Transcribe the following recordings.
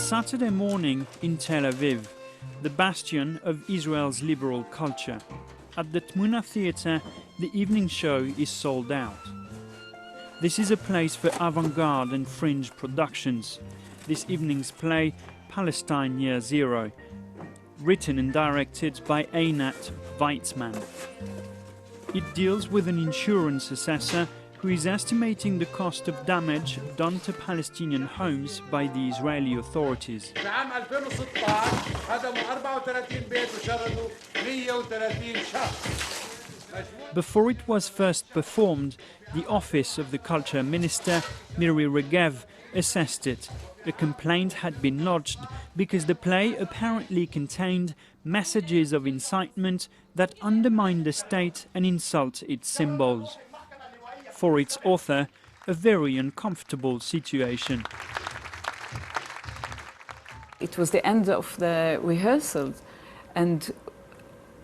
Saturday morning in Tel Aviv, the bastion of Israel's liberal culture. At the Tmuna Theatre, the evening show is sold out. This is a place for avant-garde and fringe productions. This evening's play, Palestine Year Zero, written and directed by Einat Weizman. It deals with an insurance assessor who is estimating the cost of damage done to Palestinian homes by the Israeli authorities. Before it was first performed, the office of the culture minister, Miri Regev, assessed it. A complaint had been lodged because the play apparently contained messages of incitement that undermine the state and insult its symbols. For its author, a very uncomfortable situation. It was the end of the rehearsals, and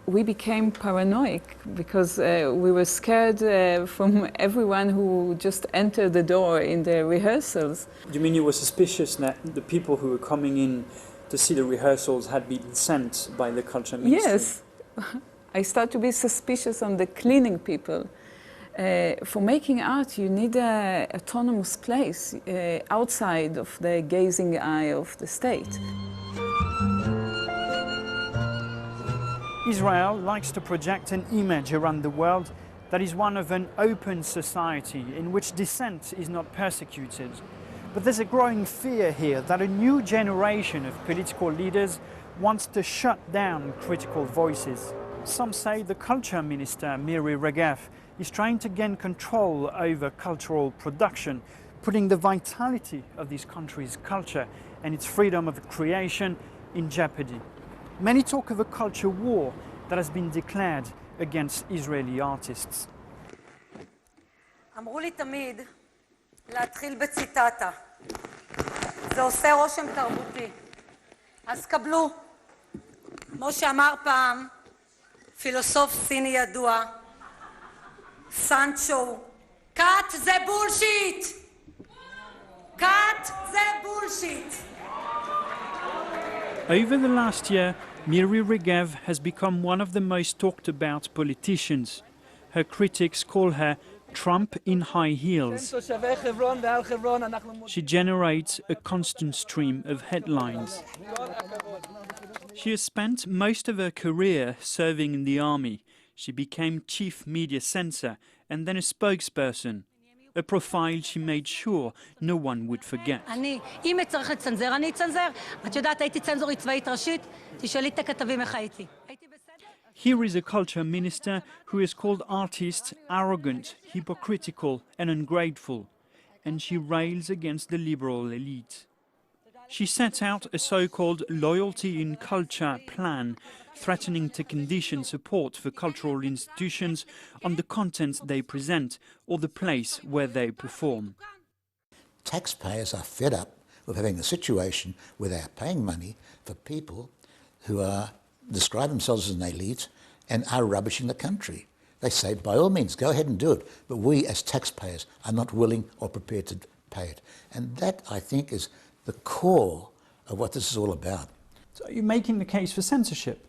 we became paranoid because we were scared from everyone who just entered the door in the rehearsals. Do you mean you were suspicious that the people who were coming in to see the rehearsals had been sent by the culture ministry? Yes. I started to be suspicious on the cleaning people. For making art, you need an autonomous place outside of the gazing eye of the state. Israel likes to project an image around the world that is one of an open society in which dissent is not persecuted. But there's a growing fear here that a new generation of political leaders wants to shut down critical voices. Some say the culture minister, Miri Regev, is trying to gain control over cultural production, putting the vitality of this country's culture and its freedom of creation in jeopardy. Many talk of a culture war that has been declared against Israeli artists. אמרו לי תמיד להתחיל בציטטה. זה עושה רושם תרבותי. אז קבלו, כמו שאמר פעם פילוסוף סיני ידוע, סנצ'ו, cut זה בולשיט! cut זה בולשיט! Over the last year, Miri Regev has become one of the most talked about politicians. Her critics call her Trump in high heels. She generates a constant stream of headlines. She has spent most of her career serving in the army. She became chief media censor and then a spokesperson. A profile she made sure no one would forget. Here is a culture minister who has called artists arrogant, hypocritical and ungrateful, and she rails against the liberal elite. She sets out a so-called loyalty in culture plan, threatening to condition support for cultural institutions on the content they present or the place where they perform. Taxpayers are fed up with having a situation where they are paying money for people who describe themselves as an elite and are rubbishing the country. They say, by all means, go ahead and do it, but we as taxpayers are not willing or prepared to pay it. And that, I think, is the core of what this is all about. So are you making the case for censorship?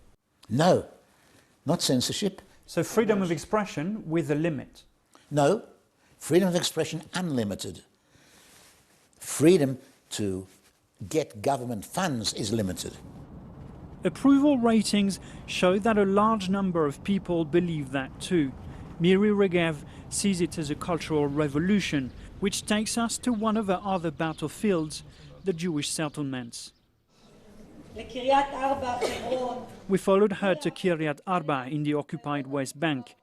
No, not censorship. So freedom of expression with a limit? No, freedom of expression unlimited. Freedom to get government funds is limited. Approval ratings show that a large number of people believe that too. Miri Regev sees it as a cultural revolution, which takes us to one of her other battlefields, the Jewish settlements. We followed her to Kiryat Arba in the occupied West Bank.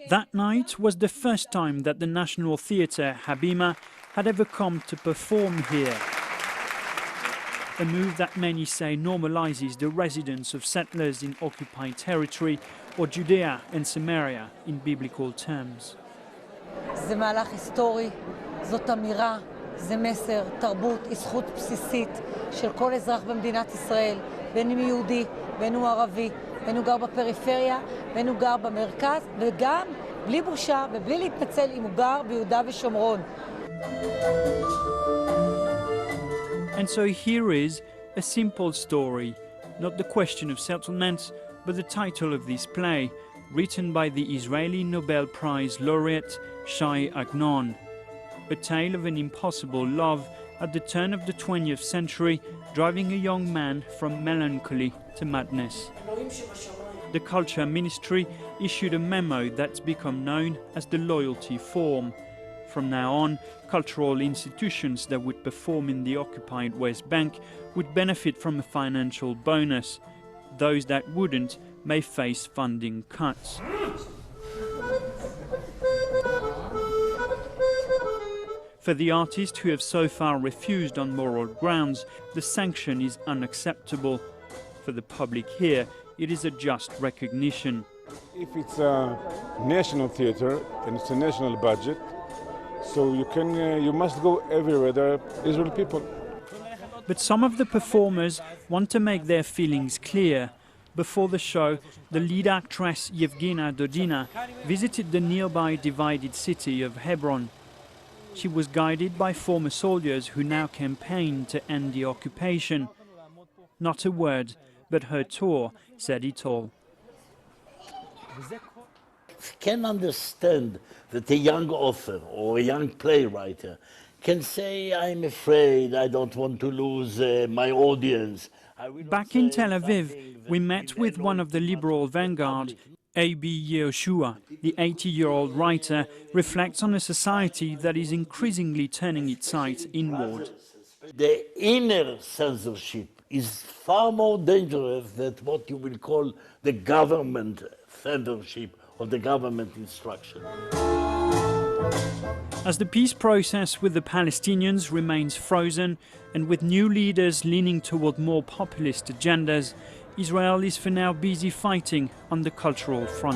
That night was the first time that the National Theatre, Habima, had ever come to perform here. A move that many say normalizes the residence of settlers in occupied territory, or Judea and Samaria in biblical terms. זה מהלך היסטורי, זאת אמירה, זה מסר, תרבות, היא זכות בסיסית של כל אזרח במדינת ישראל, בין אם יהודי, בין הוא ערבי, בין הוא גר בפריפריה, בין הוא גר במרכז, וגם בלי בושה ובלי להתנצל אם הוא גר ביהודה ושומרון. And so here is A simple story, not the question of settlements, but the title of this play, written by the Israeli Nobel Prize laureate Shai Agnon. A tale of an impossible love at the turn of the 20th century, driving a young man from melancholy to madness. The Culture Ministry issued a memo that's become known as the Loyalty Form. From now on, cultural institutions that would perform in the occupied West Bank would benefit from a financial bonus. Those that wouldn't may face funding cuts. For the artists who have so far refused on moral grounds, the sanction is unacceptable. For the public here, it is a just recognition. If it's a national theater and it's a national budget, so you must go everywhere there are Israeli people. But some of the performers want to make their feelings clear. Before the show, the lead actress Yevgenia Dodina visited the nearby divided city of Hebron. She was guided by former soldiers who now campaign to end the occupation. Not a word, but her tour said it all. I can understand that a young author or a young playwright can say, I'm afraid, I don't want to lose my audience. Back in Tel Aviv, we met with one of the liberal vanguard. A.B. Yehoshua, the 80-year-old writer, reflects on a society that is increasingly turning its sights inward. The inner censorship is far more dangerous than what you will call the government censorship or the government instruction. As the peace process with the Palestinians remains frozen, and with new leaders leaning toward more populist agendas, Israel is for now busy fighting on the cultural front.